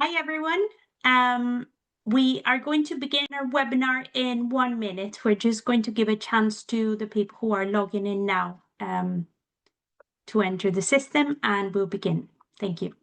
Hi, everyone. We are going to begin our webinar in 1 minute. We're just going to give a chance to the people who are logging in now to enter the system, and we'll begin. Thank you.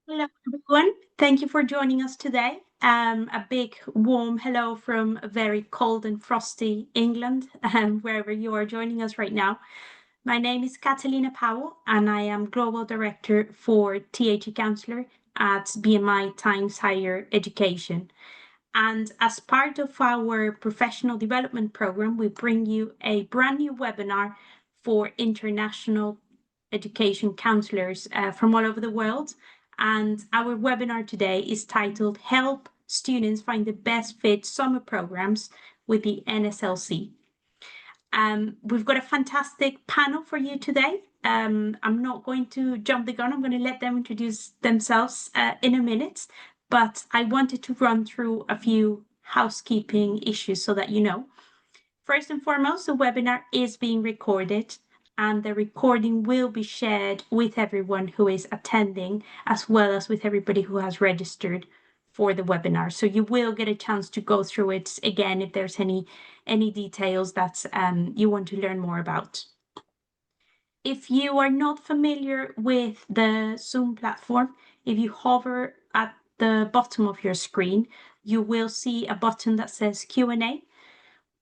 Hello, everyone. Thank you for joining us today. A big warm hello from a very cold and frosty England, wherever you are joining us right now. My name is Catalina Powell, and I am Global Director for THE Counselor at BMI Times Higher Education. And as part of our professional development program, we bring you a brand new webinar for international education counselors from all over the world. And our webinar today is titled Help Students Find the Best Fit Summer Programs with the NSLC. We've got a fantastic panel for you today. I'm not going to jump the gun. I'm going to let them introduce themselves in a minute, but I wanted to run through a few housekeeping issues so that you know. First and foremost, the webinar is being recorded, and the recording will be shared with everyone who is attending, as well as with everybody who has registered for the webinar. So you will get a chance to go through it again if there's any details that you want to learn more about. If you are not familiar with the Zoom platform, if you hover at the bottom of your screen, you will see a button that says Q&A.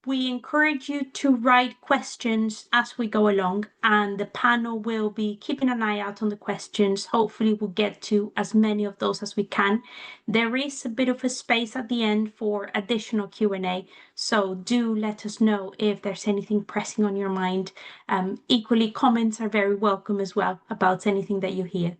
We encourage you to write questions as we go along, and the panel will be keeping an eye out on the questions. Hopefully we'll get to as many of those as we can. There is a bit of a space at the end for additional Q&A, so do let us know if there's anything pressing on your mind. Equally, comments are very welcome as well about anything that you hear.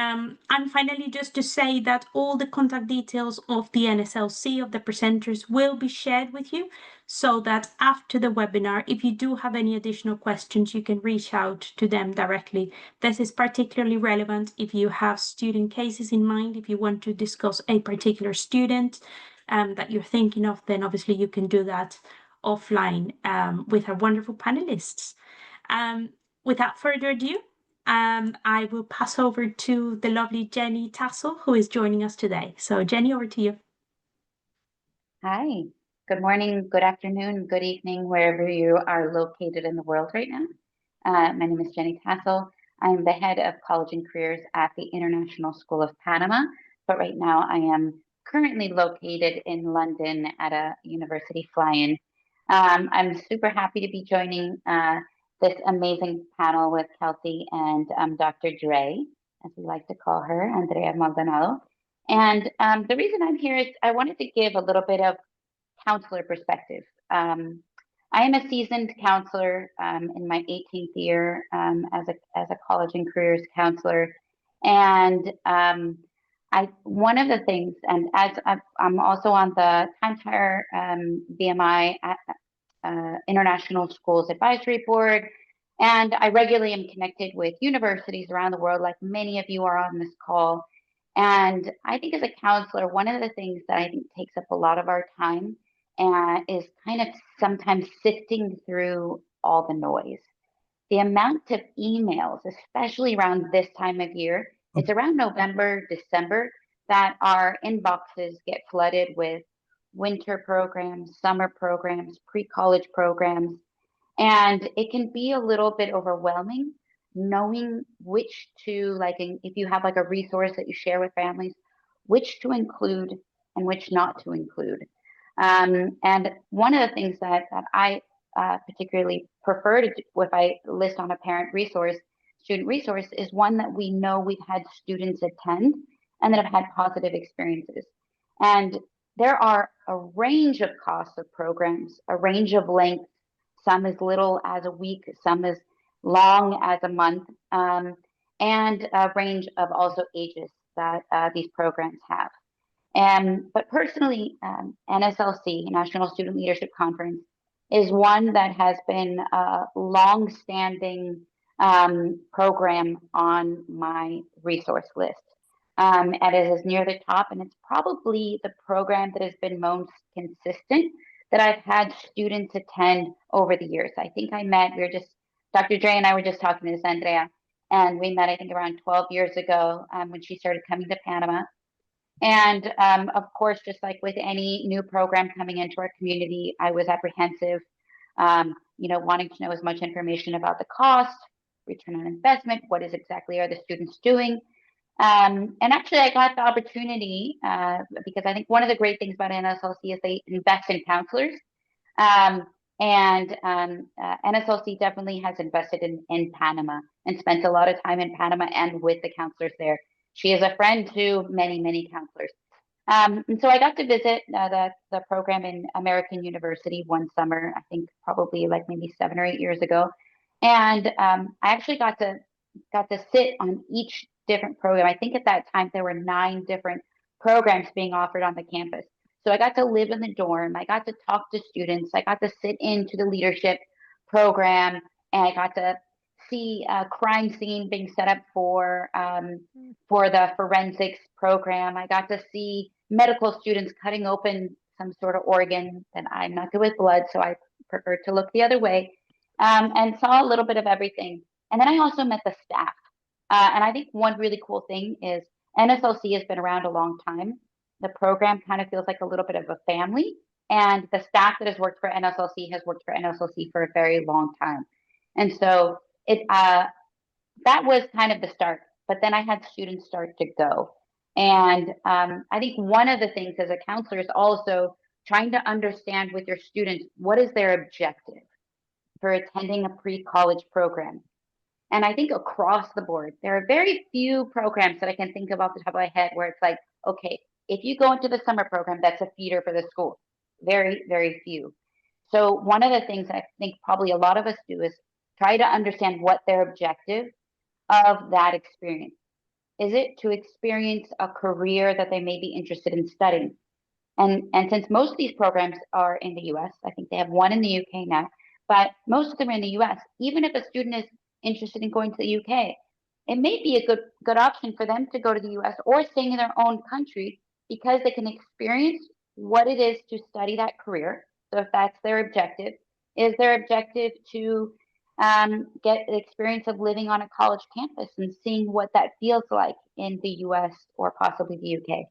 And finally, just to say that all the contact details of the NSLC, of the presenters, will be shared with you, so that after the webinar, if you do have any additional questions, you can reach out to them directly. This is particularly relevant if you have student cases in mind. If you want to discuss a particular student that you're thinking of, then obviously you can do that offline with our wonderful panelists. Without further ado, I will pass over to the lovely Jenny Tassel, who is joining us today. So Jenny, over to you. Hi, good morning, good afternoon, good evening, wherever you are located in the world right now. My name is Jenny Tassel. I'm the head of college and careers at the International School of Panama, but right now I am currently located in London at a university fly-in. I'm super happy to be joining this amazing panel with Kelsey and Dr. Dre, as we like to call her, Andrea Maldonado. And the reason I'm here is I wanted to give a little bit of counselor perspective. I am a seasoned counselor in my 18th year as a college and careers counselor, and one of the things, and as I'm also on the Times Higher BMI International Schools Advisory Board, and I regularly am connected with universities around the world, like many of you are on this call. And I think as a counselor, one of the things that I think takes up a lot of our time is kind of sometimes sifting through all the noise. The amount of emails, especially around this time of year, it's around November, December, that our inboxes get flooded with winter programs, summer programs, pre-college programs. And it can be a little bit overwhelming knowing which to, like, if you have like a resource that you share with families, which to include and which not to include. And one of the things that I particularly prefer to do if I list on a parent resource, student resource, is one that we know we've had students attend and that have had positive experiences. And there are a range of costs of programs, a range of lengths, some as little as a week, some as long as a month, and a range of also ages that these programs have. But personally, NSLC, National Student Leadership Conference, is one that has been a long-standing program on my resource list. And it is near the top, and it's probably the program that has been most consistent that I've had students attend over the years. I think Dr. Dre and I were just talking to this Andrea, and we met, I think, around 12 years ago when she started coming to Panama. And of course, just like with any new program coming into our community, I was apprehensive, wanting to know as much information about the cost, return on investment, what is exactly are the students doing. And actually, I got the opportunity because I think one of the great things about NSLC is they invest in counselors. Um, and NSLC definitely has invested in Panama and spent a lot of time in Panama and with the counselors there. She is a friend to many, many counselors. And so I got to visit the program in American University one summer, I think probably like maybe 7 or 8 years ago. And I actually got to sit on each different program. I think at that time there were 9 different programs being offered on the campus. So I got to live in the dorm. I got to talk to students. I got to sit into the leadership program, and I got to see a crime scene being set up for the forensics program. I got to see medical students cutting open some sort of organ, and I'm not good with blood, so I prefer to look the other way, and saw a little bit of everything. And then I also met the staff. And I think one really cool thing is NSLC has been around a long time. The program kind of feels like a little bit of a family, and the staff that has worked for NSLC has worked for NSLC for a very long time. And so that was kind of the start. But then I had students start to go. And I think one of the things as a counselor is also trying to understand with your students what is their objective for attending a pre-college program. And I think across the board, there are very few programs that I can think of off the top of my head where it's like, okay, if you go into the summer program, that's a feeder for the school. Very, very few. So one of the things I think probably a lot of us do is try to understand what their objective of that experience. Is it to experience a career that they may be interested in studying? And since most of these programs are in the US, I think they have one in the UK now, but most of them are in the US. Even if a student is interested in going to the UK, it may be a good option for them to go to the US or staying in their own country because they can experience what it is to study that career. So if that's their objective, is their objective to get the experience of living on a college campus and seeing what that feels like in the US or possibly the UK.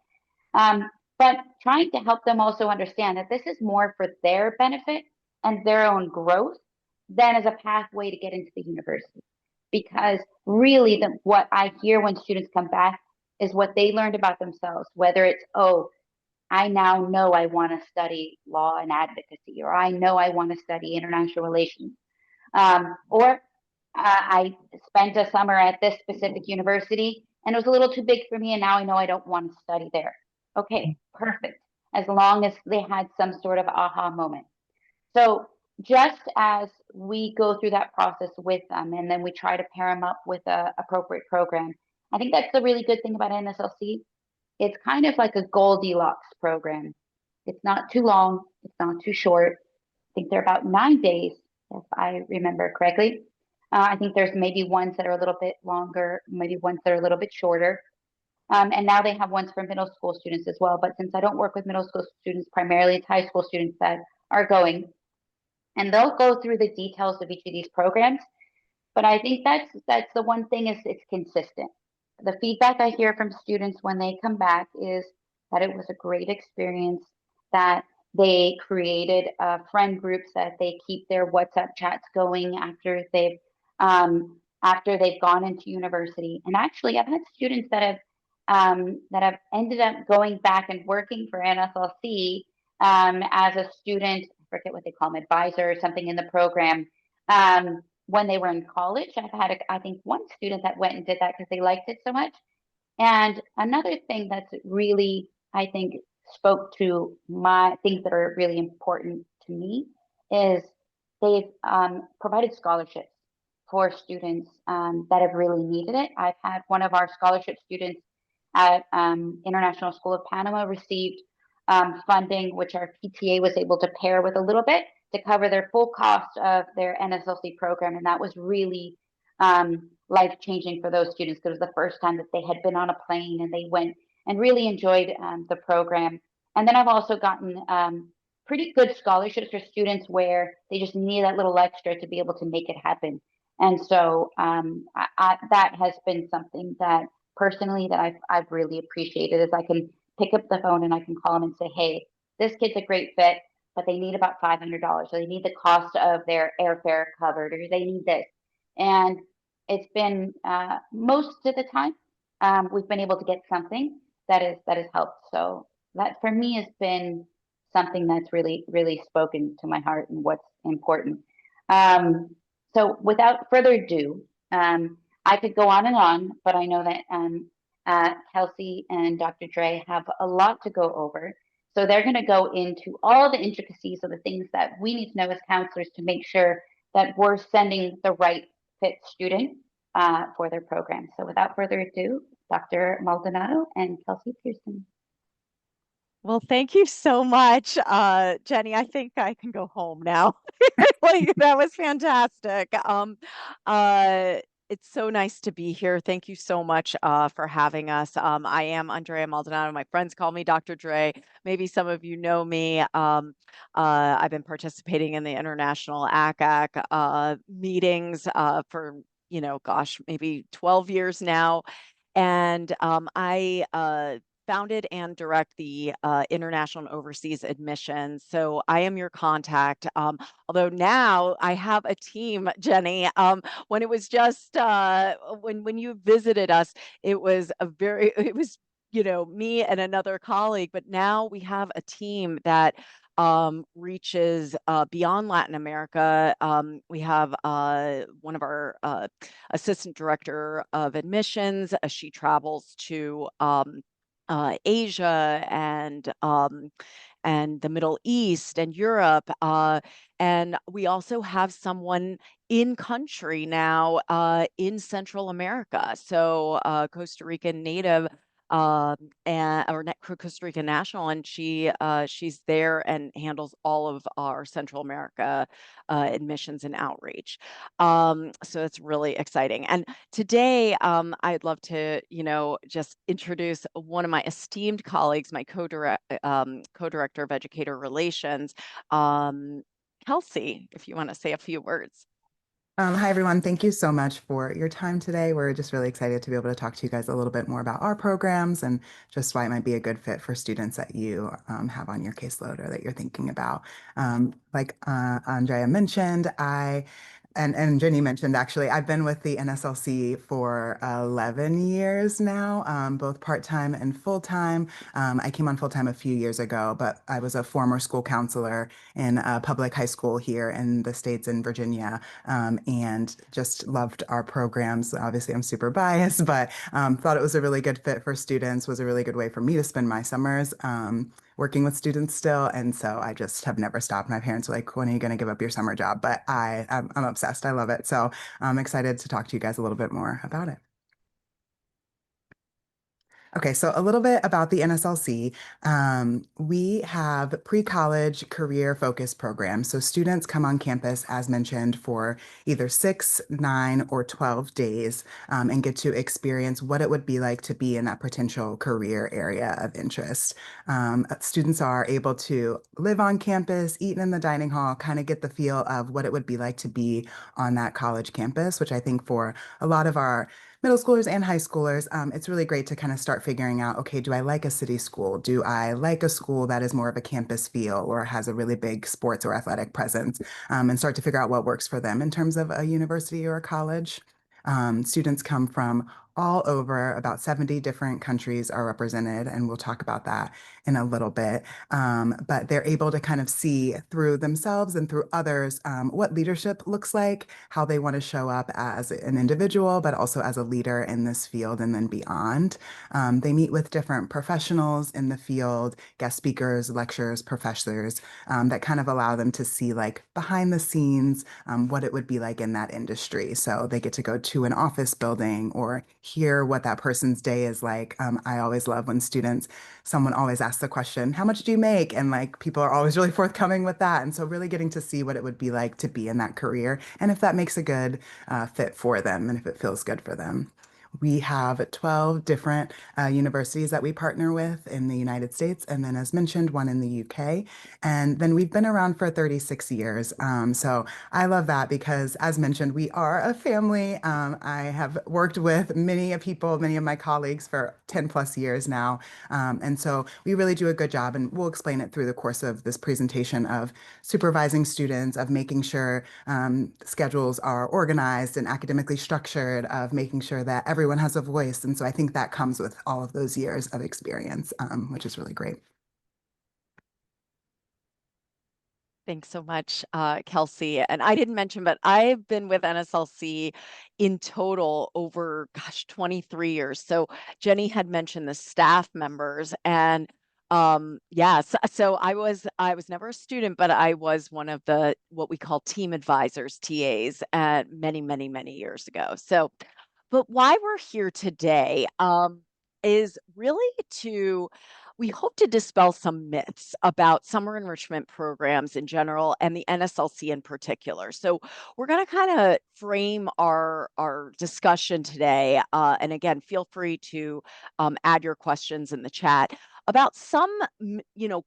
But trying to help them also understand that this is more for their benefit and their own growth than as a pathway to get into the university. Because really, what I hear when students come back is what they learned about themselves, whether it's, oh, I now know I want to study law and advocacy, or I know I want to study international relations, or I spent a summer at this specific university and it was a little too big for me, and now I know I don't want to study there. Okay, perfect. As long as they had some sort of aha moment. So just as we go through that process with them, and then we try to pair them up with a appropriate program, I think that's the really good thing about NSLC. It's kind of like a Goldilocks program. It's not too long. It's not too short. I think they're about 9 days, if I remember correctly. I think there's maybe ones that are a little bit longer, maybe ones that are a little bit shorter. And now they have ones for middle school students as well. But since I don't work with middle school students, primarily it's high school students that are going. And they'll go through the details of each of these programs. But I think that's the one thing is it's consistent. The feedback I hear from students when they come back is that it was a great experience, that they created friend groups, that they keep their WhatsApp chats going after they've gone into university. And actually, I've had students that have ended up going back and working for NSLC as a student. I forget what they call them, advisor or something in the program. When they were in college, I've had, I think, one student that went and did that because they liked it so much. And another thing that's really, I think, spoke to my things that are really important to me is they've provided scholarships. for students that have really needed it. I've had one of our scholarship students at International School of Panama received funding, which our PTA was able to pair with a little bit to cover their full cost of their NSLC program. And that was really life changing for those students because it was the first time that they had been on a plane and they went and really enjoyed the program. And then I've also gotten pretty good scholarships for students where they just need that little extra to be able to make it happen. And so that has been something that personally that I've really appreciated is I can pick up the phone and I can call them and say, hey, this kid's a great fit, but they need about $500. So they need the cost of their airfare covered, or they need this. And it's been most of the time we've been able to get something that has helped. So that for me has been something that's really spoken to my heart and what's important. So without further ado, I could go on, but I know that Kelsey and Dr. Dre have a lot to go over. So they're going to go into all the intricacies of the things that we need to know as counselors to make sure that we're sending the right fit student for their program. So without further ado, Dr. Maldonado and Kelsey Pearson. Well, thank you so much, Jenny. I think I can go home now. Like, that was fantastic. It's so nice to be here. Thank you so much for having us. I am Andrea Maldonado. My friends call me Dr. Dre. Maybe some of you know me. I've been participating in the International ACAC meetings for, gosh, maybe 12 years now. And I founded and direct the international and overseas admissions. So I am your contact. Although now I have a team, Jenny. When it was just when you visited us, it was me and another colleague. But now we have a team that reaches beyond Latin America. We have one of our assistant director of admissions. She travels to Asia and the Middle East and Europe. And we also have someone in country now in Central America. So Costa Rican native Costa Rican national, and she's there and handles all of our Central America admissions and outreach. So it's really exciting. And today, I'd love to, just introduce one of my esteemed colleagues, my co-director of Educator Relations, Kelsey, if you want to say a few words. Hi, everyone. Thank you so much for your time today. We're just really excited to be able to talk to you guys a little bit more about our programs and just why it might be a good fit for students that you have on your caseload or that you're thinking about. Like Andrea mentioned, and Jenny mentioned, actually, I've been with the NSLC for 11 years now, both part-time and full-time. I came on full-time a few years ago, but I was a former school counselor in a public high school here in the States in Virginia, and just loved our programs. Obviously, I'm super biased, but thought it was a really good fit for students, was a really good way for me to spend my summers working with students still. And so I just have never stopped. My parents were like, when are you going to give up your summer job? But I'm obsessed. I love it. So I'm excited to talk to you guys a little bit more about it. Okay, so a little bit about the NSLC. We have pre-college career-focused programs. So students come on campus, as mentioned, for either 6, 9, or 12 days and get to experience what it would be like to be in that potential career area of interest. Students are able to live on campus, eat in the dining hall, kind of get the feel of what it would be like to be on that college campus, which I think for a lot of our middle schoolers and high schoolers, it's really great to kind of start figuring out, okay, do I like a city school? Do I like a school that is more of a campus feel or has a really big sports or athletic presence? And start to figure out what works for them in terms of a university or a college. Students come from all over. About 70 different countries are represented, and we'll talk about that in a little bit. But they're able to kind of see through themselves and through others what leadership looks like, how they want to show up as an individual, but also as a leader in this field and then beyond. They meet with different professionals in the field, guest speakers, lecturers, professors, that kind of allow them to see like behind the scenes what it would be like in that industry. So they get to go to an office building or hear what that person's day is like. I always love when someone always asks the question, how much do you make? And like people are always really forthcoming with that. And so really getting to see what it would be like to be in that career and if that makes a good fit for them and if it feels good for them. We have 12 different universities that we partner with in the United States, and then, as mentioned, one in the UK. And then we've been around for 36 years. So I love that because, as mentioned, we are a family. I have worked with many people, many of my colleagues for 10 plus years now. And so we really do a good job, and we'll explain it through the course of this presentation of supervising students, of making sure schedules are organized and academically structured, of making sure that everyone has a voice. And so I think that comes with all of those years of experience, which is really great. Thanks so much, Kelsey. And I didn't mention, but I've been with NSLC in total over, 23 years. So Jenny had mentioned the staff members, and yes, so I was never a student, but I was one of the what we call team advisors, TAs, at many years ago. So, but why we're here today is really we hope to dispel some myths about summer enrichment programs in general and the NSLC in particular. So we're going to kind of frame our discussion today. And again, feel free to add your questions in the chat about some,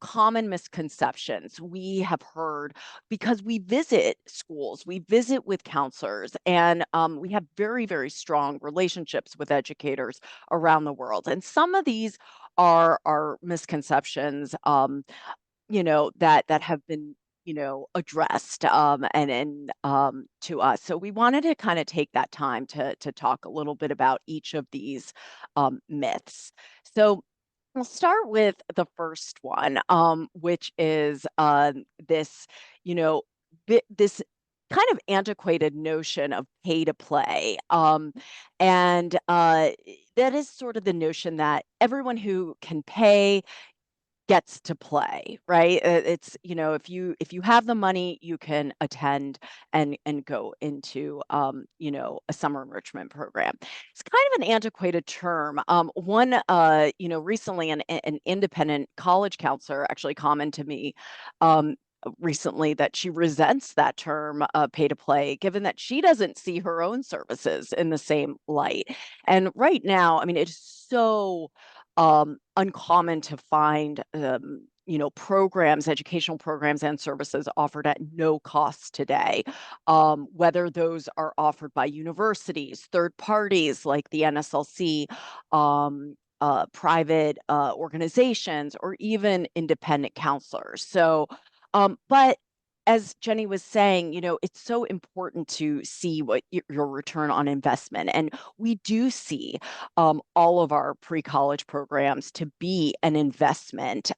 common misconceptions we have heard because we visit schools, we visit with counselors, and we have very strong relationships with educators around the world. And some of these are misconceptions, that have been, addressed and to us. So we wanted to kind of take that time to talk a little bit about each of these myths. So we'll start with the first one, which is this, this kind of antiquated notion of pay to play. And that is sort of the notion that everyone who can pay gets to play, right? It's, if you have the money, you can attend and go into a summer enrichment program. It's kind of an antiquated term. Recently an independent college counselor actually commented to me recently that she resents that term, pay to play, given that she doesn't see her own services in the same light. And right now, I mean, it's so uncommon to find programs, educational programs and services offered at no cost today, whether those are offered by universities, third parties like the NSLC, private organizations, or even independent counselors. So, but as Jenny was saying, it's so important to see what your return on investment. And we do see all of our pre-college programs to be an investment.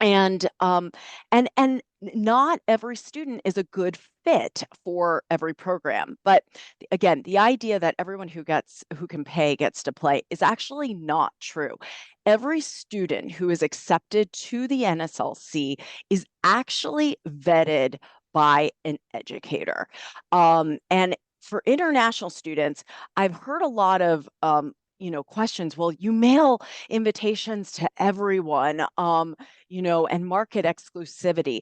And not every student is a good fit for every program. But again, the idea that everyone who can pay gets to play is actually not true. Every student who is accepted to the NSLC is actually vetted by an educator. And for international students, I've heard a lot of questions. Well, you mail invitations to everyone, and market exclusivity.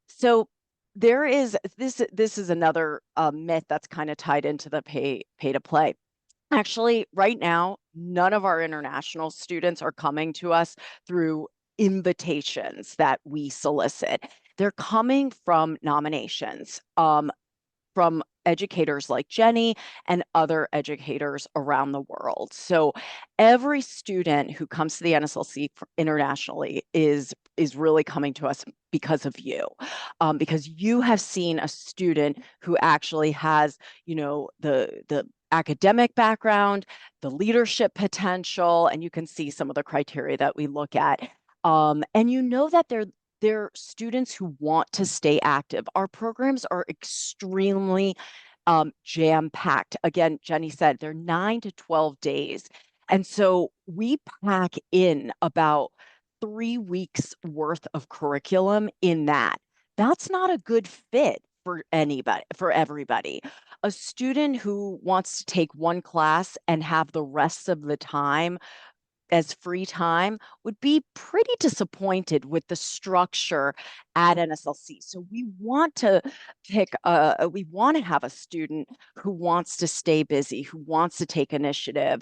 So there is this is another myth that's kind of tied into the pay to play. Actually, right now, none of our international students are coming to us through invitations that we solicit. They're coming from nominations, from educators like Jenny and other educators around the world. So every student who comes to the NSLC internationally is really coming to us because of you, because you have seen a student who actually has, the academic background, the leadership potential, and you can see some of the criteria that we look at. And you know that they're students who want to stay active. Our programs are extremely jam-packed. Again, Jenny said they're 9 to 12 days. And so we pack in about 3 weeks worth of curriculum in that. That's not a good fit for anybody, for everybody. A student who wants to take one class and have the rest of the time as free time would be pretty disappointed with the structure at NSLC. So we want to we want to have a student who wants to stay busy, who wants to take initiative.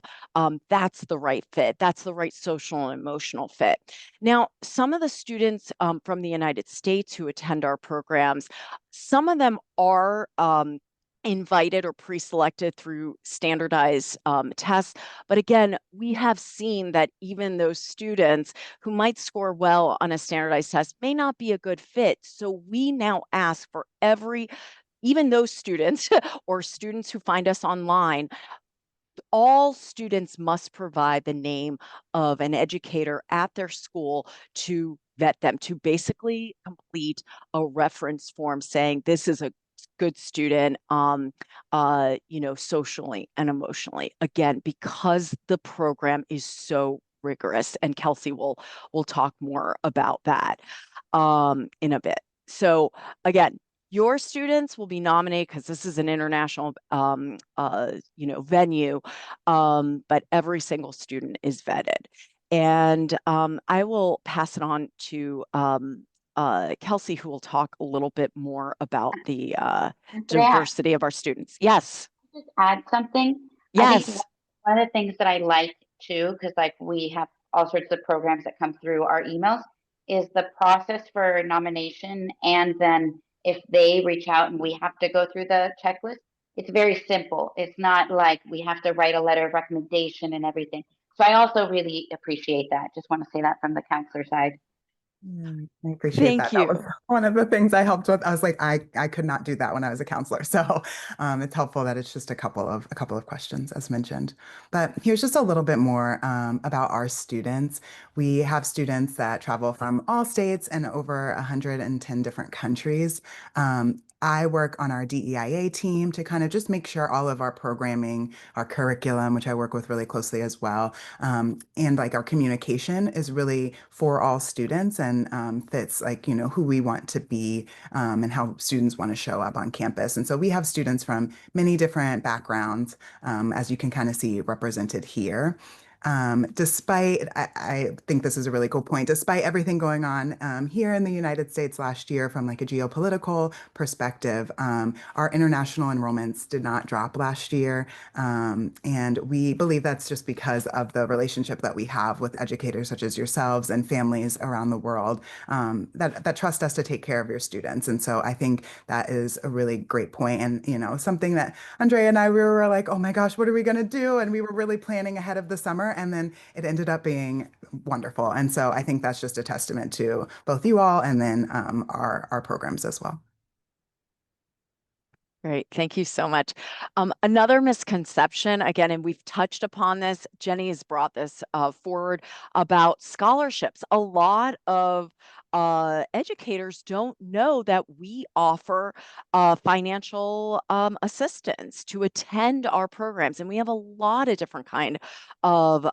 That's the right fit. That's the right social and emotional fit. Now, some of the students from the United States who attend our programs, some of them are invited or pre-selected through standardized tests. But again, we have seen that even those students who might score well on a standardized test may not be a good fit. So we now ask for even those students or students who find us online, all students must provide the name of an educator at their school to vet them, to basically complete a reference form saying this is a good student, socially and emotionally. Again, because the program is so rigorous, and Kelsey will talk more about that in a bit. So again, your students will be nominated because this is an international, venue, but every single student is vetted. And I will pass it on to Kelsey, who will talk a little bit more about the diversity of our students. Yes. Just add something. I think Yes. one of the things that I like too, because like we have all sorts of programs that come through our emails, is the process for nomination. And then if they reach out and we have to go through the checklist, it's very simple. It's not like we have to write a letter of recommendation and everything. So I also really appreciate that. Just want to say that from the counselor side. Yeah, I appreciate Thank that. That was you. one of the things I helped with. I was like, I could not do that when I was a counselor. So it's helpful that it's just a couple of questions as mentioned. But here's just a little bit more about our students. We have students that travel from all states and over 110 different countries. I work on our DEIA team to kind of just make sure all of our programming, our curriculum, which I work with really closely as well, and like our communication is really for all students and fits like, who we want to be and how students want to show up on campus. And so we have students from many different backgrounds, as you can kind of see represented here. Despite, I think this is a really cool point, despite everything going on here in the United States last year from like a geopolitical perspective, our international enrollments did not drop last year. And we believe that's just because of the relationship that we have with educators such as yourselves and families around the world that trust us to take care of your students. And so I think that is a really great point. And, something that Andrea and I, we were like, oh my gosh, what are we going to do? And we were really planning ahead of the summer. And then it ended up being wonderful. And so I think that's just a testament to both you all and then our programs as well. Great. Thank you so much. Another misconception, again, and we've touched upon this, Jenny has brought this forward about scholarships. A lot of educators don't know that we offer financial assistance to attend our programs, and we have a lot of different kind of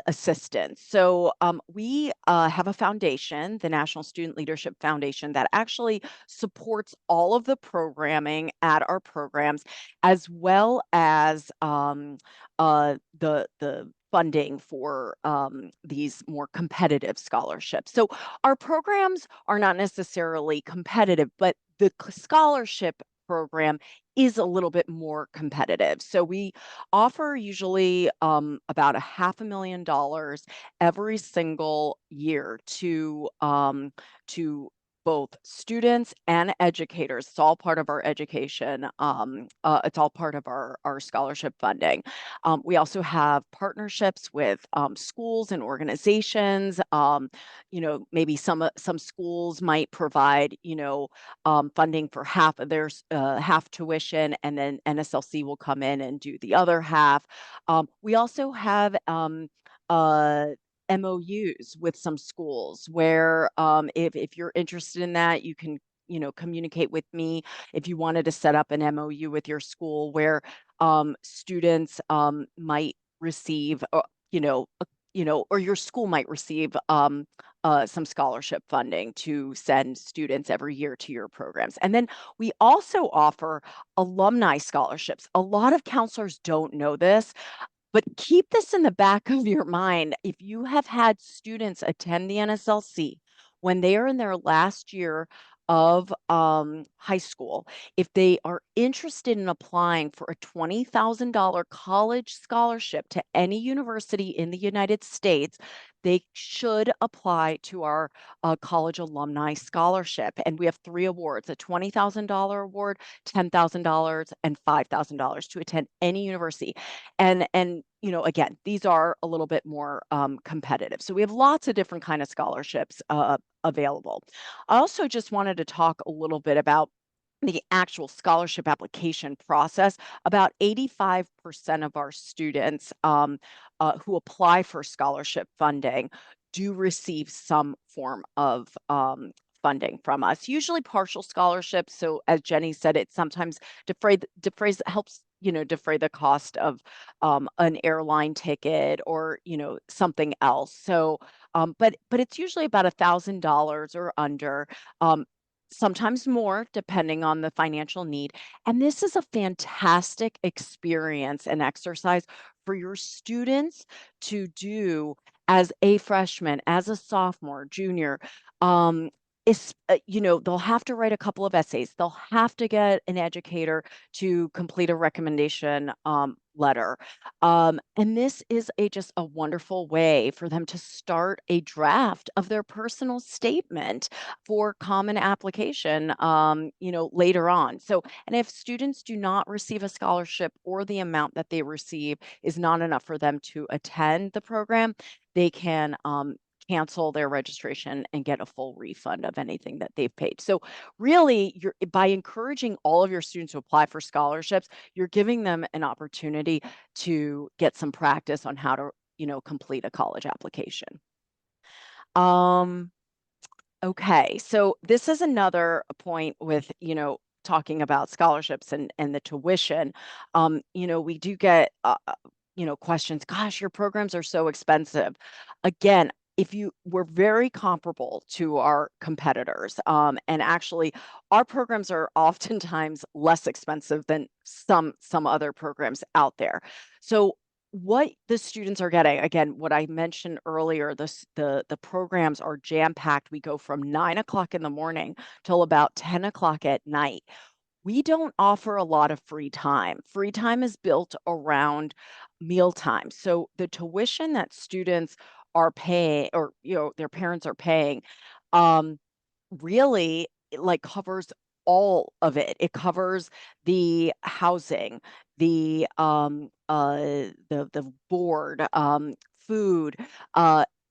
assistance. So we have a foundation, the National Student Leadership Foundation, that actually supports all of the programming at our programs, as well as the funding for these more competitive scholarships. So our programs are not necessarily competitive, but the scholarship program is a little bit more competitive. So we offer usually about $500,000 every single year to both students and educators. It's all part of our education. It's all part of our scholarship funding. We also have partnerships with schools and organizations. Maybe some schools might provide, funding for half of their half tuition, and then NSLC will come in and do the other half. We also have MOUs with some schools where if you're interested in that, you can communicate with me if you wanted to set up an MOU with your school where students might receive or your school might receive some scholarship funding to send students every year to your programs. And then we also offer alumni scholarships. A lot of counselors don't know this, but keep this in the back of your mind. If you have had students attend the NSLC when they are in their last year of high school, if they are interested in applying for a $20,000 college scholarship to any university in the United States, they should apply to our college alumni scholarship. And we have 3 awards: a $20,000 award, $10,000, and $5,000 to attend any university. And again, these are a little bit more competitive. So we have lots of different kind of scholarships available. I also just wanted to talk a little bit about the actual scholarship application process. About 85% of our students who apply for scholarship funding do receive some form of funding from us, usually partial scholarships. So as Jenny said, it sometimes helps defray the cost of an airline ticket or something else. So but it's usually about $1,000 or under. Sometimes more, depending on the financial need. And this is a fantastic experience and exercise for your students to do as a freshman, as a sophomore, junior. They'll have to write a couple of essays. They'll have to get an educator to complete a recommendation letter. And this is just a wonderful way for them to start a draft of their personal statement for common application, later on. So, and if students do not receive a scholarship or the amount that they receive is not enough for them to attend the program, they can cancel their registration and get a full refund of anything that they've paid. So really, by encouraging all of your students to apply for scholarships, you're giving them an opportunity to get some practice on how to, complete a college application. Okay, so this is another point with, talking about scholarships and the tuition. We do get, questions, gosh, your programs are so expensive. Again, we're very comparable to our competitors. And actually, our programs are oftentimes less expensive than some other programs out there. So what the students are getting, again, what I mentioned earlier, the programs are jam-packed. We go from 9 o'clock in the morning till about 10 o'clock at night. We don't offer a lot of free time. Free time is built around mealtime. So the tuition that students are paying, or their parents are paying, really like covers all of it. It covers the housing, the board, food,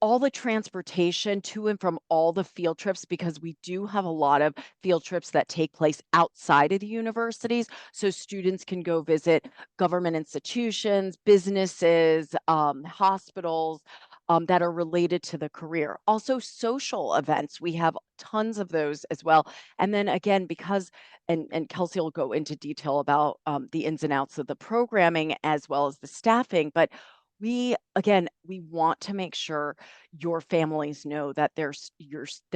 all the transportation to and from all the field trips, because we do have a lot of field trips that take place outside of the universities. So students can go visit government institutions, businesses, hospitals, that are related to the career. Also, social events. We have tons of those as well. And then again, because, and Kelsey will go into detail about the ins and outs of the programming as well as the staffing, but we want to make sure your families know that their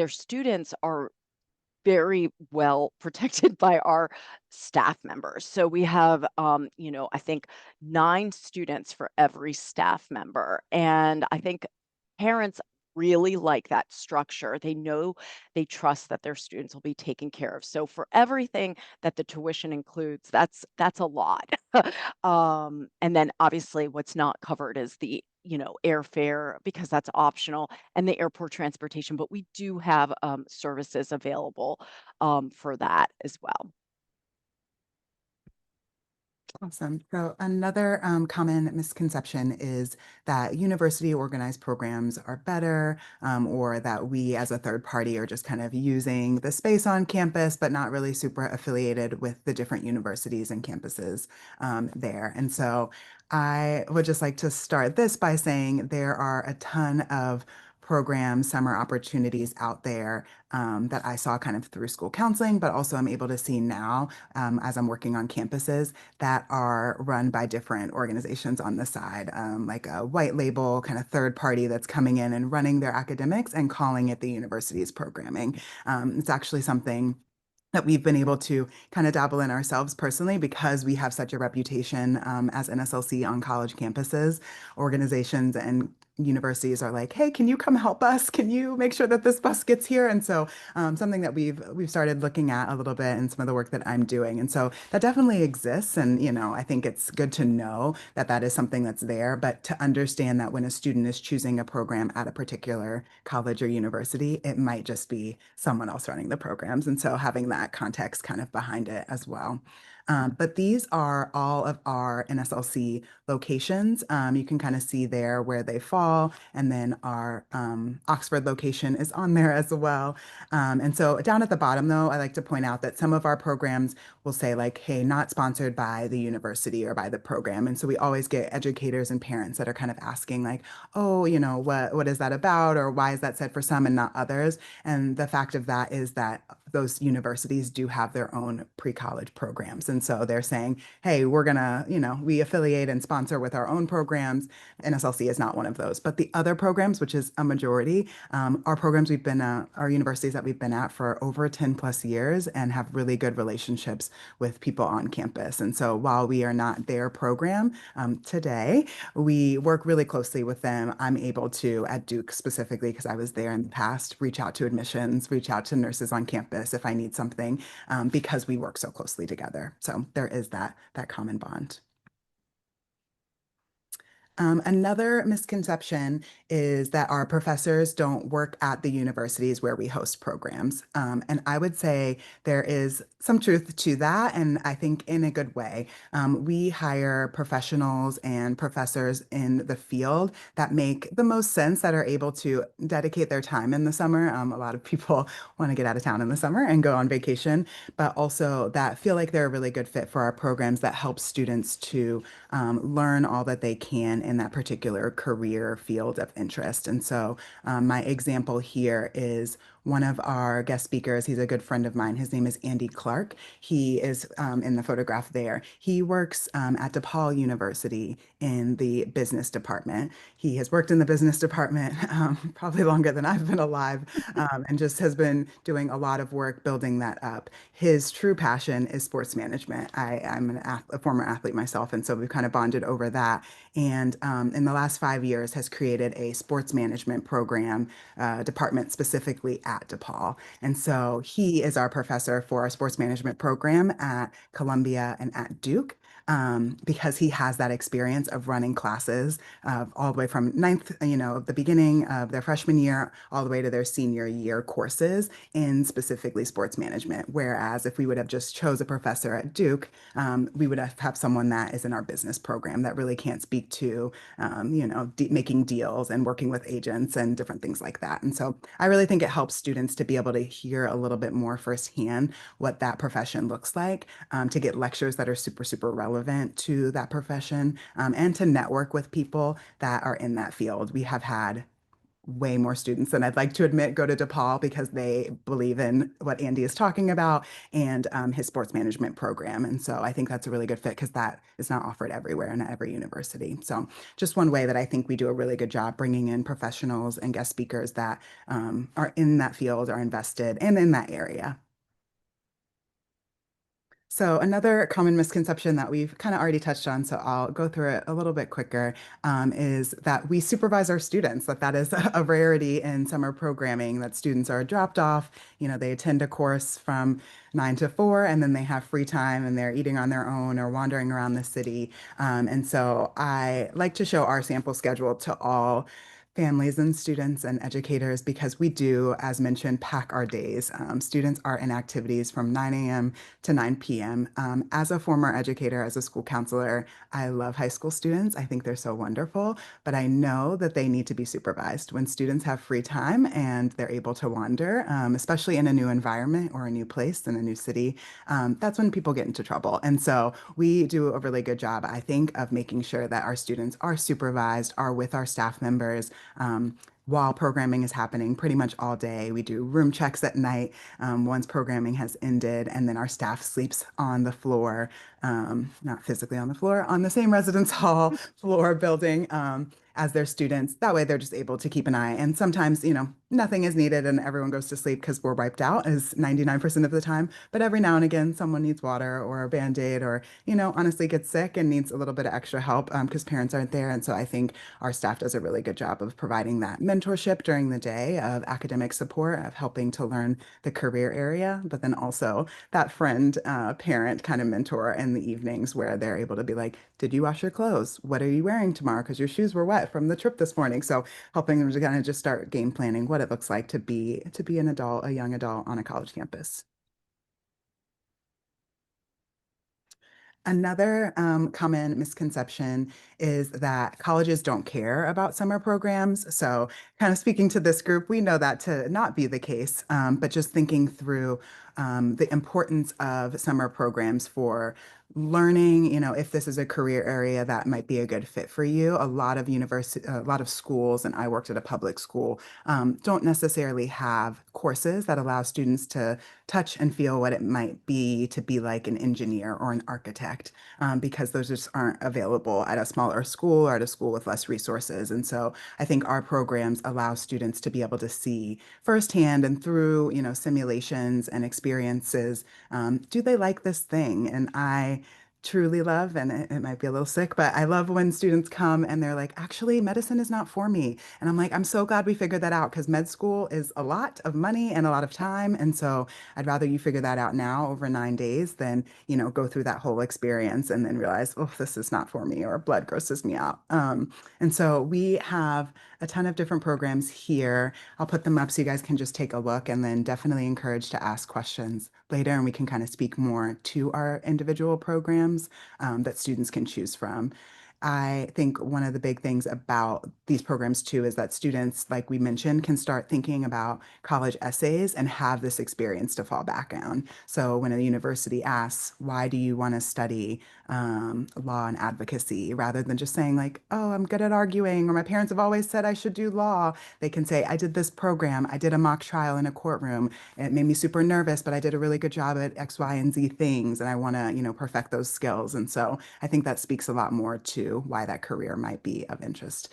students are very well protected by our staff members. So we have, I think 9 students for every staff member. And I think parents really like that structure. They know, they trust that their students will be taken care of. So for everything that the tuition includes, that's a lot. And then obviously what's not covered is the airfare because that's optional, and the airport transportation, but we do have services available for that as well. Awesome. So another common misconception is that university organized programs are better, or that we as a third party are just kind of using the space on campus, but not really super affiliated with the different universities and campuses there. And so I would just like to start this by saying there are a ton of programs, summer opportunities out there that I saw kind of through school counseling, but also I'm able to see now as I'm working on campuses that are run by different organizations on the side, like a white label kind of third party that's coming in and running their academics and calling it the university's programming. It's actually something that we've been able to kind of dabble in ourselves personally because we have such a reputation as NSLC on college campuses. Organizations and universities are like, hey, can you come help us? Can you make sure that this bus gets here? And so something that we've started looking at a little bit in some of the work that I'm doing. And so that definitely exists. And, I think it's good to know that that is something that's there, but to understand that when a student is choosing a program at a particular college or university, it might just be someone else running the programs. And so having that context kind of behind it as well. But these are all of our NSLC locations. You can kind of see there where they fall. And then our Oxford location is on there as well. And so down at the bottom, though, I like to point out that some of our programs will say like, hey, not sponsored by the university or by the program. And so we always get educators and parents that are kind of asking like, oh, what is that about? Or why is that said for some and not others? And the fact of that is that those universities do have their own pre-college programs. And so they're saying, hey, we're gonna, we affiliate and sponsor with our own programs. NSLC is not one of those. But the other programs, which is a majority, are programs we've been at, are universities that we've been at for over 10 plus years and have really good relationships with people on campus. And so while we are not their program today, we work really closely with them. I'm able to, at Duke specifically, because I was there in the past, reach out to admissions, reach out to nurses on campus if I need something, because we work so closely together. So there is that common bond. Another misconception is that our professors don't work at the universities where we host programs. And I would say there is some truth to that, and I think in a good way. We hire professionals and professors in the field that make the most sense, that are able to dedicate their time in the summer. A lot of people want to get out of town in the summer and go on vacation, but also that feel like they're a really good fit for our programs that help students to learn all that they can in that particular career field of interest. And so my example here is one of our guest speakers. He's a good friend of mine. His name is Andy Clark. He is in the photograph there. He works at DePaul University in the business department. He has worked in the business department probably longer than I've been alive, and just has been doing a lot of work building that up. His true passion is sports management. I'm a former athlete myself, and so we've kind of bonded over that. And in the last 5 years has created a sports management program department specifically at DePaul. And so he is our professor for our sports management program at Columbia and at Duke. Because he has that experience of running classes all the way from the beginning of their freshman year, all the way to their senior year courses in specifically sports management. Whereas if we would have just chose a professor at Duke, we would have someone that is in our business program that really can't speak to, making deals and working with agents and different things like that. And so I really think it helps students to be able to hear a little bit more firsthand what that profession looks like, to get lectures that are super, super relevant to that profession, and to network with people that are in that field. We have had way more students than I'd like to admit go to DePaul because they believe in what Andy is talking about and his sports management program. And so I think that's a really good fit because that is not offered everywhere and at every university. So just one way that I think we do a really good job bringing in professionals and guest speakers that are in that field, are invested and in that area. So another common misconception that we've kind of already touched on, so I'll go through it a little bit quicker, is that we supervise our students, that is a rarity in summer programming, that students are dropped off, they attend a course from 9 to 4, and then they have free time and they're eating on their own or wandering around the city. And so I like to show our sample schedule to all families and students and educators because we do, as mentioned, pack our days. Students are in activities from 9 a.m. to 9 p.m. As a former educator, as a school counselor, I love high school students. I think they're so wonderful, but I know that they need to be supervised. When students have free time and they're able to wander, especially in a new environment or a new place in a new city, that's when people get into trouble. And so we do a really good job, I think, of making sure that our students are supervised, are with our staff members, while programming is happening pretty much all day. We do room checks at night once programming has ended, and then our staff sleeps on the floor, not physically on the floor, on the same residence hall floor building as their students. That way they're just able to keep an eye. And sometimes, nothing is needed and everyone goes to sleep because we're wiped out is 99% of the time. But every now and again, someone needs water or a Band-Aid or, honestly gets sick and needs a little bit of extra help because parents aren't there. And so I think our staff does a really good job of providing that mentorship during the day, of academic support, of helping to learn the career area, but then also that friend, parent kind of mentor in the evenings where they're able to be like, did you wash your clothes? What are you wearing tomorrow? Because your shoes were wet from the trip this morning. So helping them to kind of just start game planning what it looks like to be an adult, a young adult on a college campus. Another common misconception is that colleges don't care about summer programs. So, kind of speaking to this group, we know that to not be the case, but just thinking through the importance of summer programs for learning, if this is a career area that might be a good fit for you. A lot of a lot of schools, and I worked at a public school, don't necessarily have courses that allow students to touch and feel what it might be to be like an engineer or an architect, because those just aren't available at a smaller school or at a school with less resources. And so I think our programs allow students to be able to see firsthand and through, simulations and experiences, do they like this thing? And I truly love, and it might be a little sick, but I love when students come and they're like, actually, medicine is not for me. And I'm like, I'm so glad we figured that out because med school is a lot of money and a lot of time. And so I'd rather you figure that out now over 9 days than, go through that whole experience and then realize, oh, this is not for me or blood grosses me out. And so we have a ton of different programs here. I'll put them up so you guys can just take a look, and then definitely encourage to ask questions later and we can kind of speak more to our individual programs that students can choose from. I think one of the big things about these programs too is that students, like we mentioned, can start thinking about college essays and have this experience to fall back on. So when a university asks, why do you want to study law and advocacy, rather than just saying like, oh, I'm good at arguing, or my parents have always said I should do law, they can say, I did this program, I did a mock trial in a courtroom. It made me super nervous, but I did a really good job at X, Y, and Z things, and I want to, perfect those skills. And so I think that speaks a lot more to why that career might be of interest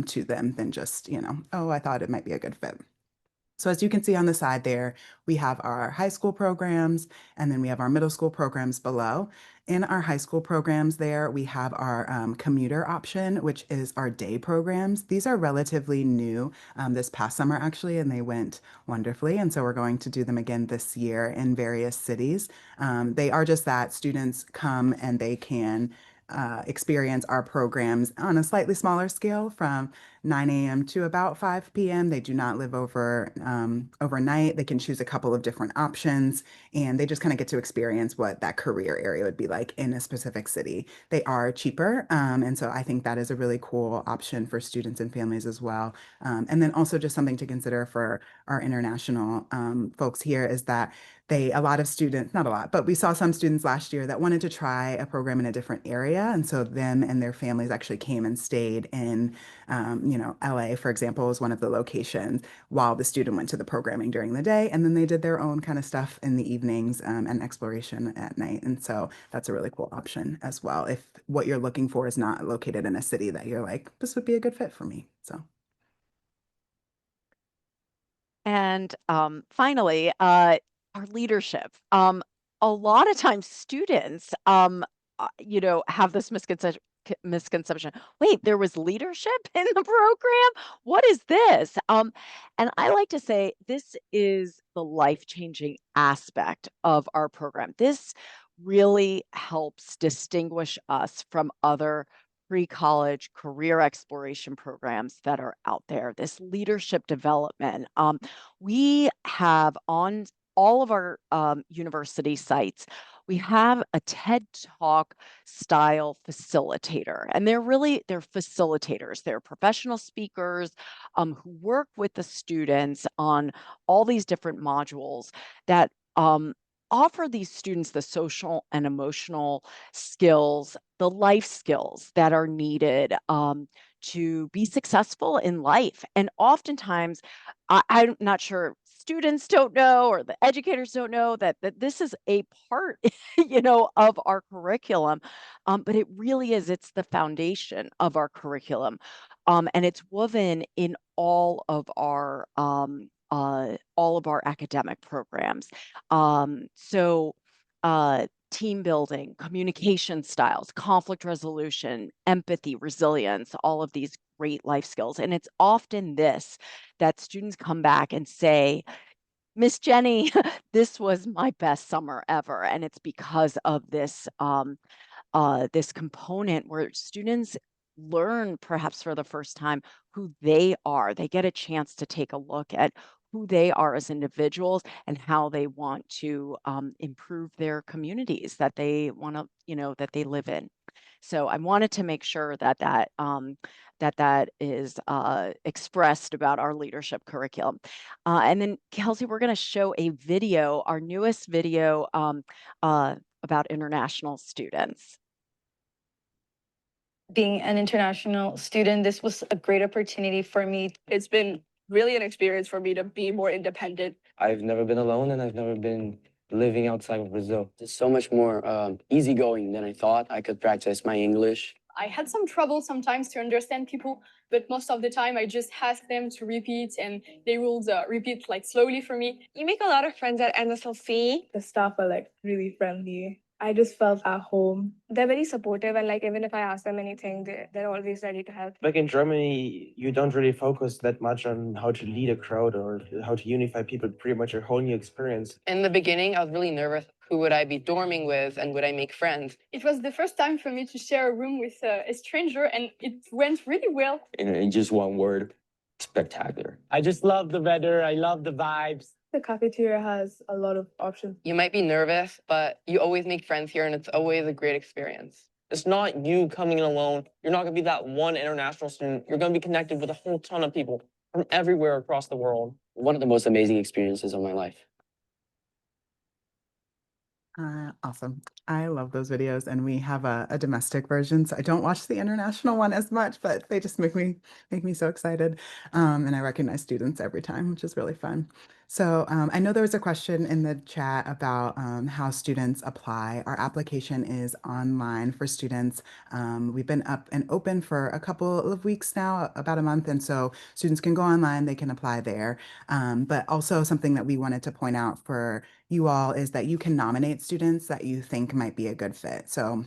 to them than just, oh, I thought it might be a good fit. So as you can see on the side there, we have our high school programs, and then we have our middle school programs below. In our high school programs there, we have our commuter option, which is our day programs. These are relatively new this past summer, actually, and they went wonderfully. And so we're going to do them again this year in various cities. They are just that students come and they can experience our programs on a slightly smaller scale from 9 a.m. to about 5 p.m. They do not live overnight. They can choose a couple of different options, and they just kind of get to experience what that career area would be like in a specific city. They are cheaper, and so I think that is a really cool option for students and families as well. And then also just something to consider for our international folks here is that a lot of students, not a lot, but we saw some students last year that wanted to try a program in a different area. And so them and their families actually came and stayed in, LA, for example, was one of the locations while the student went to the programming during the day. And then they did their own kind of stuff in the evenings and exploration at night. And so that's a really cool option as well, if what you're looking for is not located in a city that you're like, this would be a good fit for me. So. And finally, our leadership. a lot of times students, have this misconception. Wait, there was leadership in the program? What is this? And I like to say this is the life-changing aspect of our program. This really helps distinguish us from other pre-college career exploration programs that are out there. This leadership development. We have on all of our university sites, we have a TED Talk style facilitator, and they're facilitators. They're professional speakers who work with the students on all these different modules that offer these students the social and emotional skills, the life skills that are needed to be successful in life. And oftentimes, I'm not sure students don't know or the educators don't know that this is a part, of our curriculum. But it really is, it's the foundation of our curriculum. And it's woven in all of our academic programs. Team building, communication styles, conflict resolution, empathy, resilience, all of these great life skills. And it's often this that students come back and say, Miss Jenny, this was my best summer ever. And it's because of this component where students learn perhaps for the first time who they are. They get a chance to take a look at who they are as individuals and how they want to improve their communities that they want to, that they live in. So I wanted to make sure that is expressed about our leadership curriculum. And then, Kelsey, we're going to show a video, our newest video about international students. Being an international student, this was a great opportunity for me. It's been really an experience for me to be more independent. I've never been alone, and I've never been living outside of Brazil. It's so much more easygoing than I thought. I could practice my English. I had some trouble sometimes to understand people, but most of the time I just asked them to repeat, and they will repeat like slowly for me. You make a lot of friends at NSLC. The staff are like really friendly. I just felt at home. They're very supportive, and like even if I ask them anything, they're always ready to help. Back in Germany, you don't really focus that much on how to lead a crowd or how to unify people. Pretty much a whole new experience. In the beginning, I was really nervous. Who would I be dorming with, and would I make friends? It was the first time for me to share a room with a stranger, and it went really well. In just one word, spectacular. I just love the weather. I love the vibes. The cafeteria has a lot of options. You might be nervous, but you always make friends here, and it's always a great experience. It's not you coming in alone. You're not going to be that one international student. You're going to be connected with a whole ton of people from everywhere across the world. One of the most amazing experiences of my life. Awesome. I love those videos, and we have a domestic version, so I don't watch the international one as much, but they just make me so excited. And I recognize students every time, which is really fun. So I know there was a question in the chat about how students apply. Our application is online for students. We've been up and open for a couple of weeks now, about a month, and so students can go online, they can apply there. But also something that we wanted to point out for you all is that you can nominate students that you think might be a good fit. So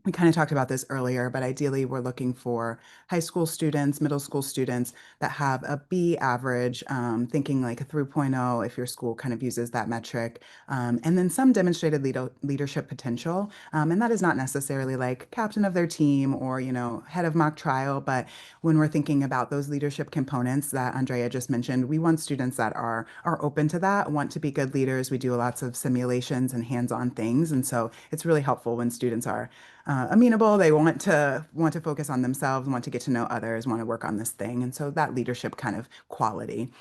we kind of talked about this earlier, but ideally we're looking for high school students, middle school students that have a B average, thinking like a 3.0 if your school kind of uses that metric, and then some demonstrated leadership potential. And that is not necessarily like captain of their team or, head of mock trial, but when we're thinking about those leadership components that Andrea just mentioned, we want students that are open to that, want to be good leaders. We do lots of simulations and hands-on things. And so it's really helpful when students are amenable, they want to focus on themselves, want to get to know others, want to work on this thing. And so that leadership kind of quality.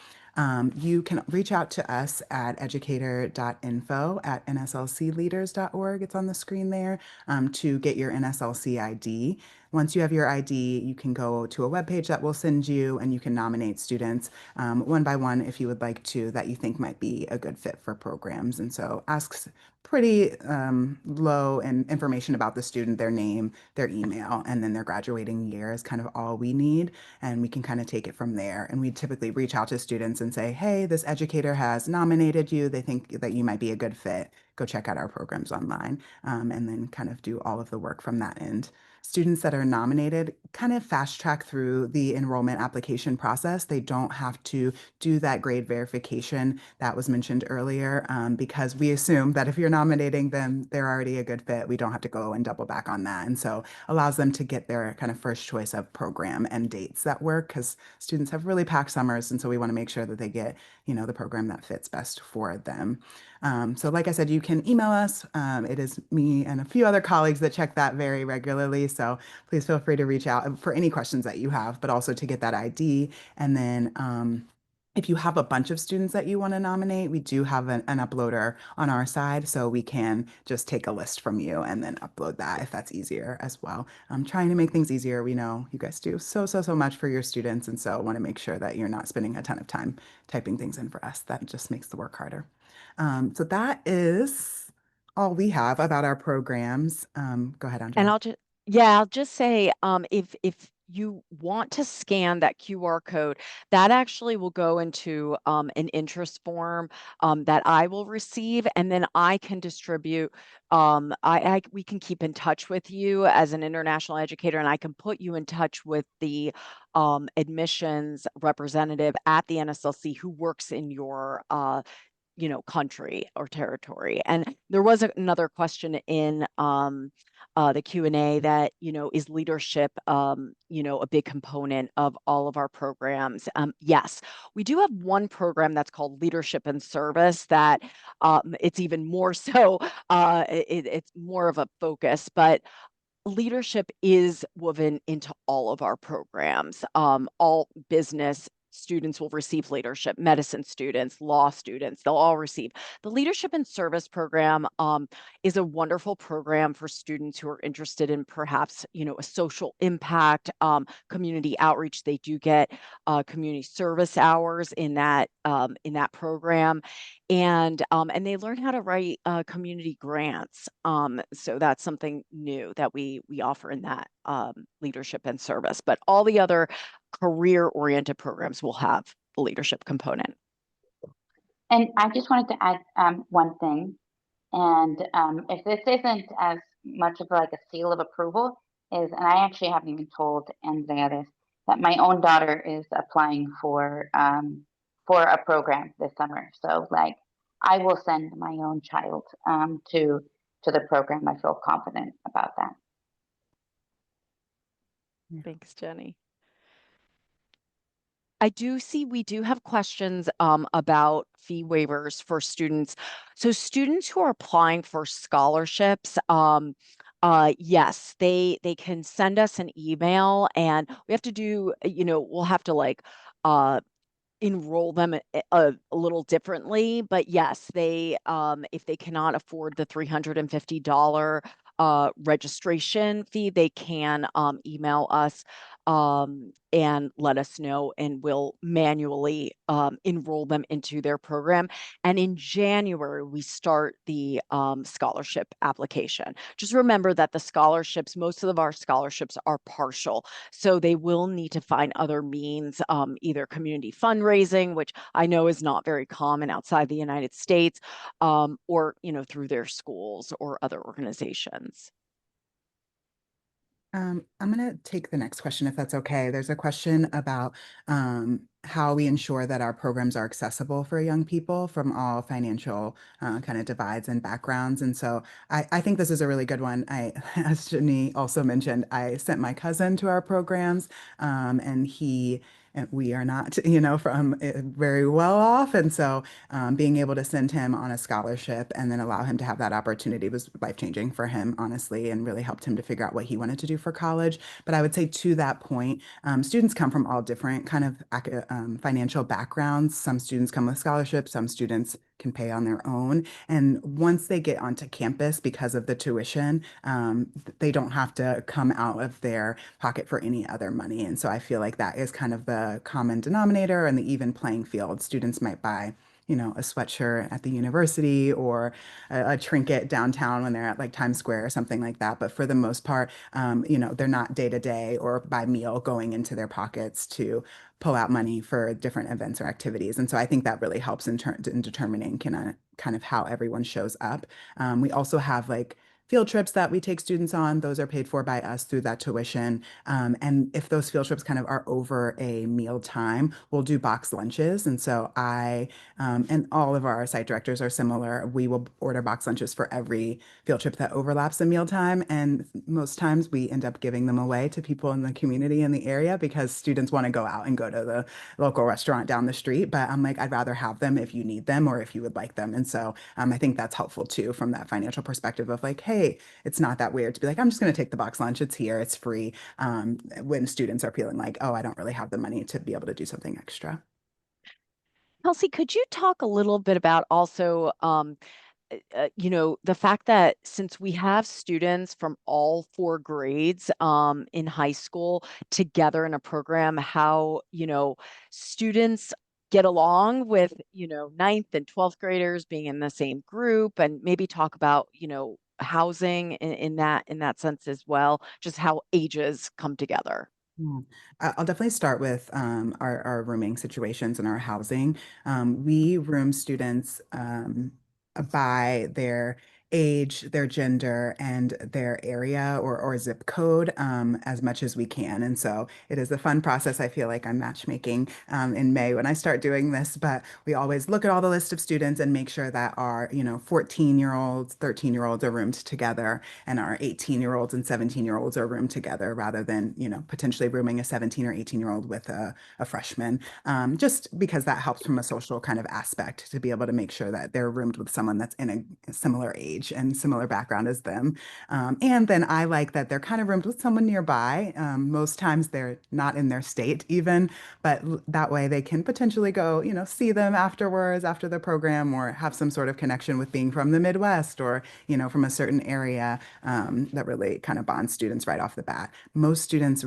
You can reach out to us at educator.info@nslcleaders.org. It's on the screen there to get your NSLC ID. once you have your ID, you can go to a webpage that we'll send you, and you can nominate students one by one if you would like to, that you think might be a good fit for programs. And so asks pretty low and information about the student, their name, their email, and then their graduating year is kind of all we need. And we can kind of take it from there. And we typically reach out to students and say, hey, this educator has nominated you. They think that you might be a good fit. Go check out our programs online, and then kind of do all of the work from that end. Students that are nominated kind of fast track through the enrollment application process. They don't have to do that grade verification that was mentioned earlier, because we assume that if you're nominating them, they're already a good fit. We don't have to go and double back on that. And so allows them to get their kind of first choice of program and dates that work, because students have really packed summers. And so we want to make sure that they get, the program that fits best for them. So like I said, you can email us. It is me and a few other colleagues that check that very regularly. So please feel free to reach out for any questions that you have, but also to get that ID. And then if you have a bunch of students that you want to nominate, we do have an uploader on our side, so we can just take a list from you and then upload that if that's easier as well. I'm trying to make things easier. We know you guys do so much for your students, and so want to make sure that you're not spending a ton of time typing things in for us. That just makes the work harder. So that is all we have about our programs. Go ahead, Andrea. And I'll just say, if you want to scan that QR code, that actually will go into an interest form that I will receive, and then I can distribute. We can keep in touch with you as an international educator, and I can put you in touch with the admissions representative at the NSLC who works in your country or territory. And there was another question in the Q&A that, is leadership, a big component of all of our programs? Yes, we do have one program that's called Leadership and Service that it's even more so, it's more of a focus, but leadership is woven into all of our programs. All business students will receive leadership, medicine students, law students, they'll all receive. The Leadership and Service program is a wonderful program for students who are interested in perhaps, a social impact, community outreach. They do get community service hours in that program. And they learn how to write community grants. So that's something new that we offer in that leadership and service. But all the other career-oriented programs will have the leadership component. And I just wanted to add one thing. And if this isn't as much of like a seal of approval, and I actually haven't even told Andrea this, that my own daughter is applying for a program this summer. So like I will send my own child to the program. I feel confident about that. Thanks, Jenny. I do see we do have questions about fee waivers for students. So students who are applying for scholarships, yes, they can send us an email, and we have to do, we'll have to like enroll them a little differently, but yes, they if they cannot afford the $350 registration fee, they can email us and let us know, and we'll manually enroll them into their program. And in January, we start the scholarship application. Just remember that the scholarships, most of our scholarships are partial, so they will need to find other means, either community fundraising, which I know is not very common outside the United States, or, through their schools or other organizations. I'm going to take the next question, if that's okay. There's a question about how we ensure that our programs are accessible for young people from all financial kind of divides and backgrounds. And so I think this is a really good one. As Jenny also mentioned, I sent my cousin to our programs, and we are not, from very well off. And so being able to send him on a scholarship and then allow him to have that opportunity was life-changing for him, honestly, and really helped him to figure out what he wanted to do for college. But I would say to that point, students come from all different kind of financial backgrounds. Some students come with scholarships, some students can pay on their own. And once they get onto campus, because of the tuition, they don't have to come out of their pocket for any other money. And so I feel like that is kind of the common denominator and the even playing field. Students might buy, you know, a sweatshirt at the university or a trinket downtown when they're at like Times Square or something like that. But for the most part, you know, they're not day to day or by meal going into their pockets to pull out money for different events or activities. And so I think that really helps in determining kind of how everyone shows up. We also have like field trips that we take students on. Those are paid for by us through that tuition. And if those field trips kind of are over a meal time, we'll do box lunches. And so and all of our site directors are similar. We will order box lunches for every field trip that overlaps a meal time. And most times we end up giving them away to people in the community in the area because students want to go out and go to the local restaurant down the street. But I'm like, I'd rather have them if you need them or if you would like them. And so I think that's helpful too from that financial perspective of like, hey, it's not that weird to be like, I'm just going to take the box lunch. It's here, it's free. When students are feeling like, oh, I don't really have the money to be able to do something extra. Kelsey, could you talk a little bit about also, you know, the fact that since we have students from all 4 grades in high school together in a program, how, you know, students get along with, you know, 9th and 12th graders being in the same group, and maybe talk about, you know, housing in that sense as well, just how ages come together. Yeah. I'll definitely start with our rooming situations and our housing. We room students by their age, their gender, and their area or zip code as much as we can. And so it is a fun process. I feel like I'm matchmaking in May when I start doing this, but we always look at all the list of students and make sure that our, you know, 14-year-olds, 13-year-olds are roomed together and our 18-year-olds and 17-year-olds are roomed together rather than, you know, potentially rooming a 17 or 18-year-old with a freshman, just because that helps from a social kind of aspect to be able to make sure that they're roomed with someone that's in a similar age and similar background as them. And then I like that they're kind of roomed with someone nearby. Most times they're not in their state even, but that way they can potentially go, you know, see them afterwards after the program or have some sort of connection with being from the Midwest or, you know, from a certain area that really kind of bonds students right off the bat. Most students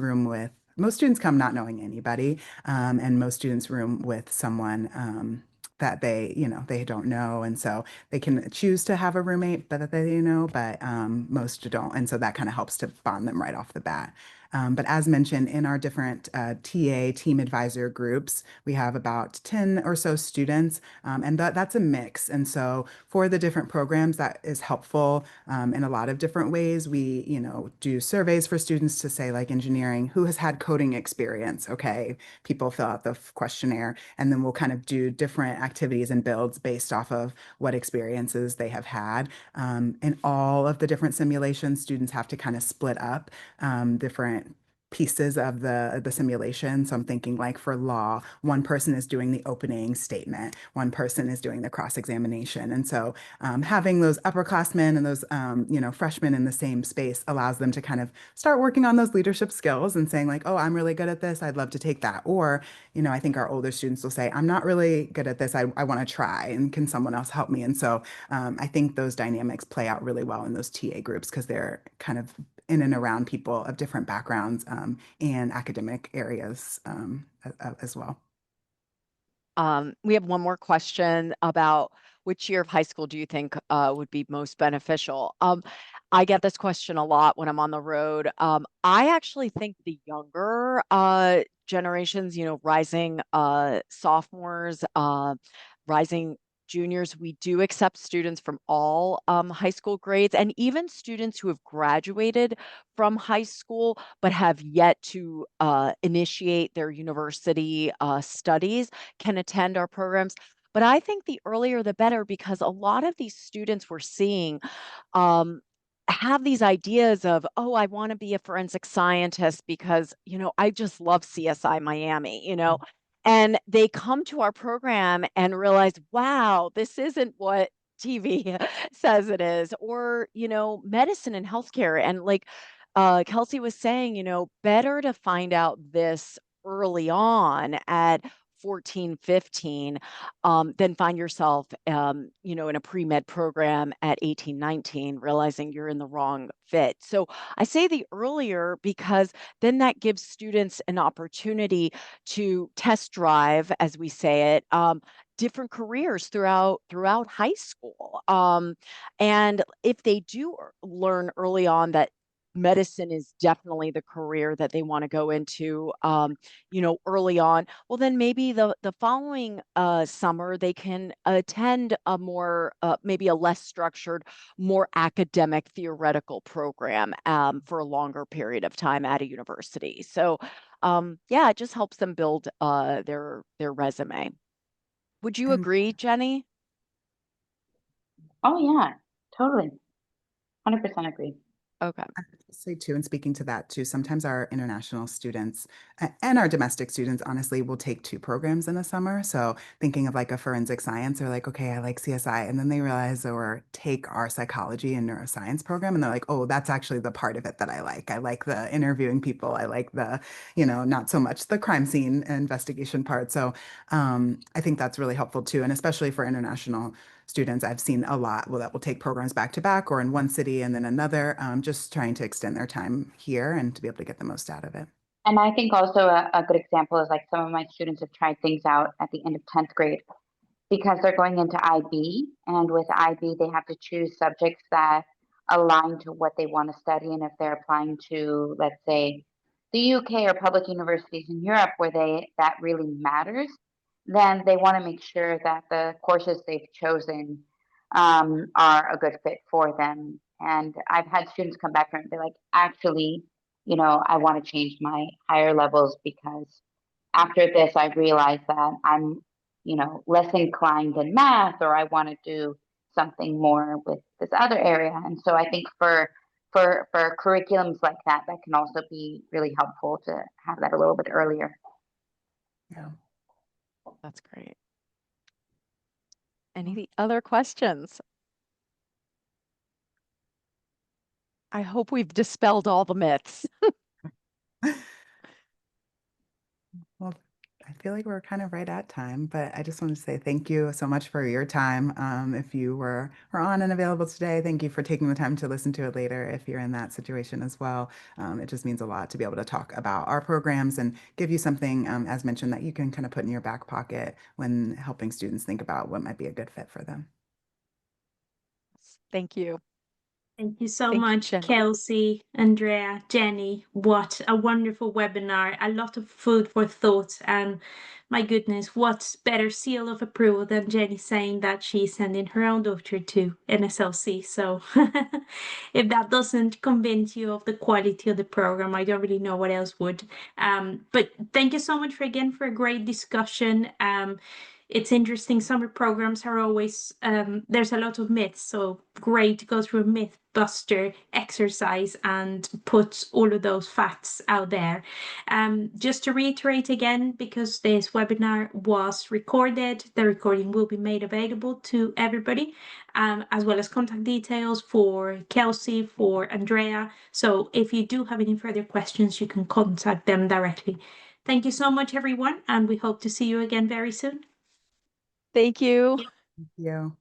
come not knowing anybody, and most students room with someone that they, you know, they don't know. And so they can choose to have a roommate, but that they know, but most don't. And so that kind of helps to bond them right off the bat. But as mentioned, in our different TA team advisor groups, we have about 10 or so students, and that's a mix. And so for the different programs, that is helpful in a lot of different ways. We, you know, do surveys for students to say, like engineering, who has had coding experience? Okay, people fill out the questionnaire, and then we'll kind of do different activities and builds based off of what experiences they have had. In all of the different simulations, students have to kind of split up different pieces of the simulation. So I'm thinking like for law, one person is doing the opening statement, one person is doing the cross-examination. And so having those upperclassmen and those you know, freshmen in the same space allows them to kind of start working on those leadership skills and saying like, oh, I'm really good at this, I'd love to take that. Or, you know, I think our older students will say, I'm not really good at this, I want to try, and can someone else help me? And so I think those dynamics play out really well in those TA groups because they're kind of in and around people of different backgrounds and academic areas as well. We have one more question about which year of high school do you think would be most beneficial? I get this question a lot when I'm on the road. I actually think the younger generations, you know, rising sophomores, rising juniors, we do accept students from all high school grades and even students who have graduated from high school but have yet to initiate their university studies can attend our programs. But I think the earlier the better because a lot of these students we're seeing um, have these ideas of, oh, I want to be a forensic scientist because, you know, I just love CSI Miami, you know, and they come to our program and realize, wow, this isn't what TV says it is, or, you know, medicine and healthcare. And like Kelsey was saying, you know, better to find out this early on at 14, 15, then find yourself, you know, in a pre-med program at 18, 19, realizing you're in the wrong fit. So I say the earlier because then that gives students an opportunity to test drive, as we say it, different careers throughout high school. And if they do learn early on that medicine is definitely the career that they want to go into, you know, early on, well, then maybe the following summer they can attend a more, maybe a less structured, more academic theoretical program for a longer period of time at a university. So yeah, it just helps them build their resume. Would you agree, Jenny? Oh yeah, totally. 100% agree. Okay. I would say too, and speaking to that too, sometimes our international students and our domestic students honestly will take 2 programs in the summer. So thinking of like a forensic science, they're like, okay, I like CSI. And then they realize or take our psychology and neuroscience program and they're like, oh, that's actually the part of it that I like. I like the interviewing people. I like the, you know, not so much the crime scene investigation part. So I think that's really helpful too. And especially for international students, I've seen a lot that will take programs back to back or in one city and then another, just trying to extend their time here and to be able to get the most out of it. And I think also a good example is like some of my students have tried things out at the end of 10th grade because they're going into IB. And with IB, they have to choose subjects that align to what they want to study. And if they're applying to, let's say, the UK or public universities in Europe where that really matters, then they want to make sure that the courses they've chosen are a good fit for them. And I've had students come back and be like, actually, you know, I want to change my higher levels because after this, I realized that I'm, you know, less inclined in math, or I want to do something more with this other area. And so I think for curriculums like that, that can also be really helpful to have that a little bit earlier. Yeah. That's great. Any other questions? I hope we've dispelled all the myths. Well, I feel like we're kind of right at time, but I just want to say thank you so much for your time. If you were on and available today, thank you for taking the time to listen to it later if you're in that situation as well. It just means a lot to be able to talk about our programs and give you something, as mentioned, that you can kind of put in your back pocket when helping students think about what might be a good fit for them. Thank you. Thank you so Thank you, much, Jenny. Kelsey, Andrea, Jenny. What a wonderful webinar. A lot of food for thought. And my goodness, what better seal of approval than Jenny saying that she's sending her own daughter to NSLC. So if that doesn't convince you of the quality of the program, I don't really know what else would. But thank you so much for a great discussion. It's interesting. Summer programs are always, there's a lot of myths. So great to go through a myth buster exercise and put all of those facts out there. Just to reiterate again, because this webinar was recorded, the recording will be made available to everybody, as well as contact details for Kelsey, for Andrea. So if you do have any further questions, you can contact them directly. Thank you so much, everyone, and we hope to see you again very soon. Thank you. Thank you.